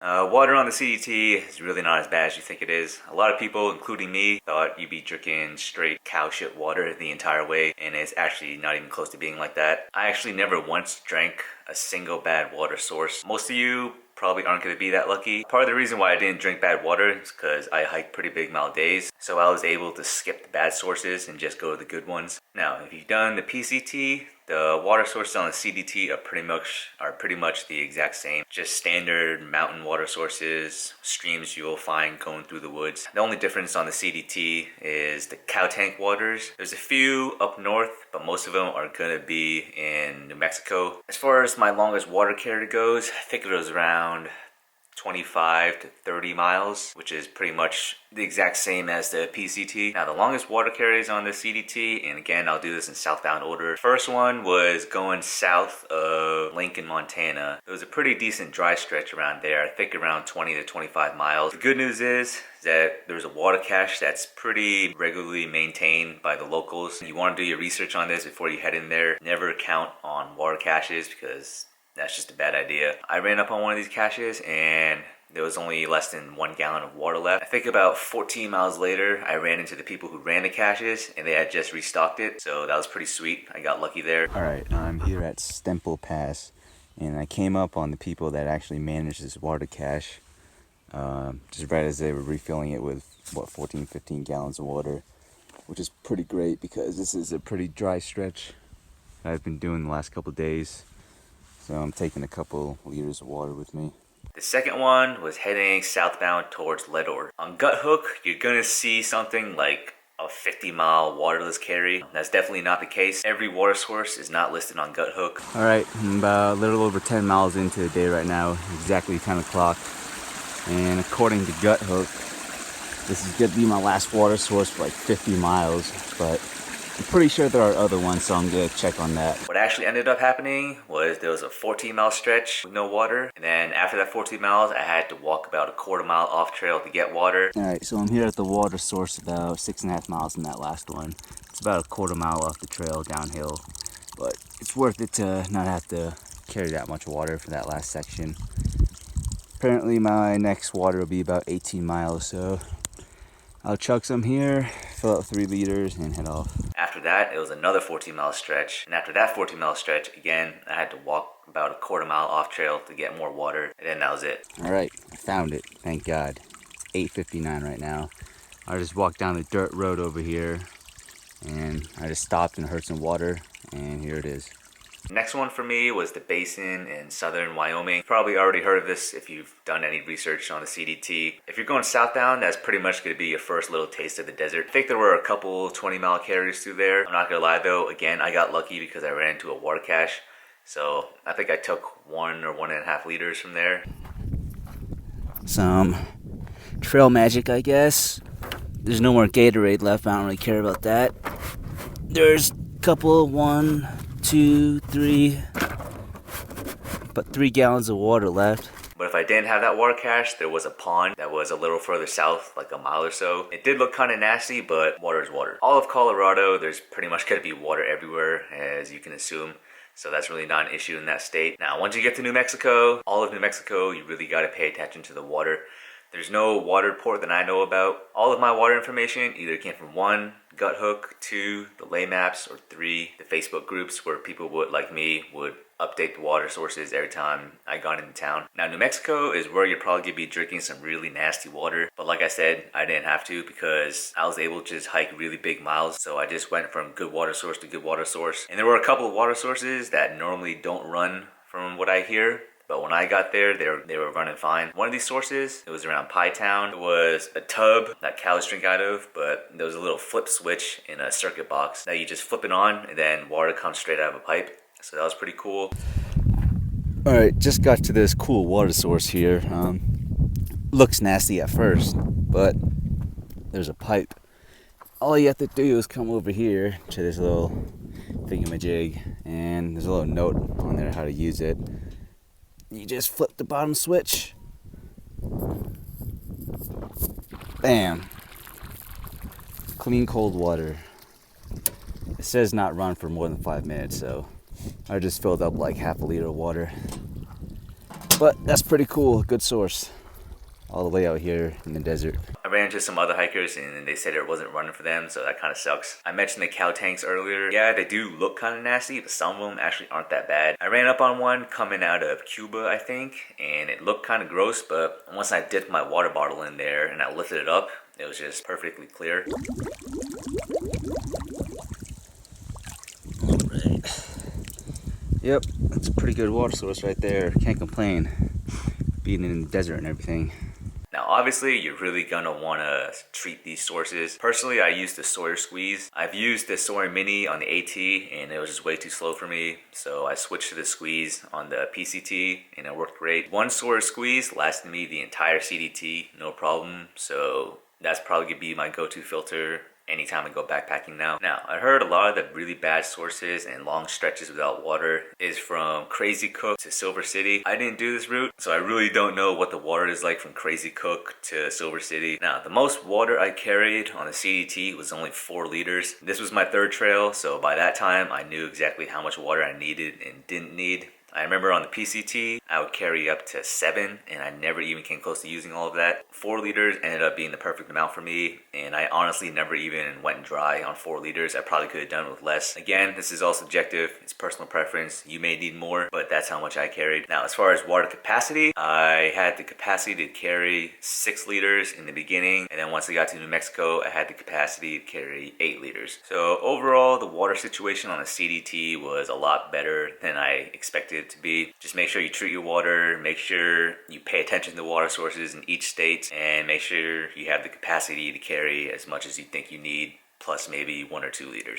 Water on the CDT is really not as bad as you think it is. A lot of people, including me, thought you'd be drinking straight cow shit water the entire way, and it's actually not even close to being like that. I actually never once drank a single bad water source. Most of you probably aren't going to be that lucky. Part of the reason why I didn't drink bad water is because I hike pretty big mile days, so I was able to skip the bad sources and just go to the good ones. Now, if you've done the PCT, the water sources on the CDT are pretty much the exact same. Just standard mountain water sources, streams you'll find going through the woods. The only difference on the CDT is the cow tank waters. There's a few up north, but most of them are gonna be in New Mexico. As far as my longest water carry goes, I think it was around 25 to 30 miles, which is pretty much the exact same as the PCT. Now, the longest water carries on the CDT, and again, I'll do this in southbound order. First one was going south of Lincoln, Montana. It was a pretty decent dry stretch around there, I think around 20 to 25 miles. The good news is that there's a water cache that's pretty regularly maintained by the locals. You want to do your research on this before you head in there. Never count on water caches because that's just a bad idea. I ran up on one of these caches and there was only less than 1 gallon of water left. I think about 14 miles later, I ran into the people who ran the caches and they had just restocked it. So that was pretty sweet. I got lucky there. All right, I'm here at Stemple Pass and I came up on the people that actually managed this water cache just right as they were refilling it with, 15 gallons of water, which is pretty great because this is a pretty dry stretch that I've been doing the last couple days. So I'm taking a couple liters of water with me. The second one was heading southbound towards Leadore. On Guthook, you're gonna see something like a 50-mile waterless carry. That's definitely not the case. Every water source is not listed on Guthook. All right, I'm about a little over 10 miles into the day right now, exactly 10 o'clock. And according to Guthook, this is gonna be my last water source for like 50 miles, but I'm pretty sure there are other ones, so I'm gonna check on that. What actually ended up happening was there was a 14-mile stretch with no water, and then after that 14 miles, I had to walk about a quarter mile off trail to get water. All right, so I'm here at the water source about 6.5 miles from that last one. It's about a quarter mile off the trail downhill, but it's worth it to not have to carry that much water for that last section. Apparently my next water will be about 18 miles, so I'll chug some here, fill up 3 liters, and head off. After that, it was another 14-mile stretch. And after that 14-mile stretch, again, I had to walk about a quarter mile off trail to get more water. And then that was it. All right, I found it, thank God. It's 8:59 right now. I just walked down the dirt road over here, and I just stopped and heard some water, and here it is. Next one for me was the Basin in southern Wyoming. You've probably already heard of this if you've done any research on the CDT. If you're going southbound, that's pretty much going to be your first little taste of the desert. I think there were a couple 20-mile carries through there. I'm not going to lie though, again, I got lucky because I ran into a water cache. So I think I took 1 or 1.5 liters from there. Some trail magic, I guess. There's no more Gatorade left, I don't really care about that. There's a couple, 1, 2, 3, but 3 gallons of water left. But if I didn't have that water cache, there was a pond that was a little further south, like a mile or so. It did look kind of nasty, but water is water. All of Colorado, there's pretty much going to be water everywhere, as you can assume. So that's really not an issue in that state. Now, once you get to New Mexico, all of New Mexico, you really got to pay attention to the water. There's no water report that I know about. All of my water information either came from 1, Guthook, 2, the lay maps, or 3, the Facebook groups where people would, like me, would update the water sources every time I got into town. Now, New Mexico is where you're probably gonna be drinking some really nasty water. But like I said, I didn't have to because I was able to just hike really big miles. So I just went from good water source to good water source. And there were a couple of water sources that normally don't run from what I hear. But when I got there, they were running fine. One of these sources, it was around Pie Town. It was a tub that cows drink out of, but there was a little flip switch in a circuit box that you just flip it on and then water comes straight out of a pipe. So that was pretty cool. All right, just got to this cool water source here. Looks nasty at first, but there's a pipe. All you have to do is come over here to this little thingamajig, and there's a little note on there how to use it. You just flip the bottom switch. Bam. Clean cold water. It says not run for more than 5 minutes, so I just filled up like half a liter of water. But that's pretty cool, good source. All the way out here in the desert. I ran into some other hikers and they said it wasn't running for them, so that kind of sucks. I mentioned the cow tanks earlier. Yeah, they do look kind of nasty, but some of them actually aren't that bad. I ran up on one coming out of Cuba, I think, and it looked kind of gross, but once I dipped my water bottle in there and I lifted it up, it was just perfectly clear. Alright. Yep, that's a pretty good water source right there. Can't complain. Being in the desert and everything. Now obviously you're really gonna wanna treat these sources. Personally, I use the Sawyer squeeze. I've used the Sawyer mini on the AT and it was just way too slow for me. So I switched to the squeeze on the PCT and it worked great. One Sawyer squeeze lasted me the entire CDT, no problem. So that's probably gonna be my go-to filter anytime I go backpacking now. Now, I heard a lot of the really bad sources and long stretches without water is from Crazy Cook to Silver City. I didn't do this route, so I really don't know what the water is like from Crazy Cook to Silver City. Now, the most water I carried on the CDT was only 4 liters. This was my 3rd trail, so by that time, I knew exactly how much water I needed and didn't need. I remember on the PCT, I would carry up to 7 and I never even came close to using all of that. 4 liters ended up being the perfect amount for me and I honestly never even went dry on 4 liters. I probably could have done it with less. Again, this is all subjective. It's personal preference. You may need more, but that's how much I carried. Now, as far as water capacity, I had the capacity to carry 6 liters in the beginning and then once I got to New Mexico, I had the capacity to carry 8 liters. So overall, the water situation on the CDT was a lot better than I expected it to be. Just make sure you treat your water, make sure you pay attention to water sources in each state, and make sure you have the capacity to carry as much as you think you need, plus maybe 1 or 2 liters.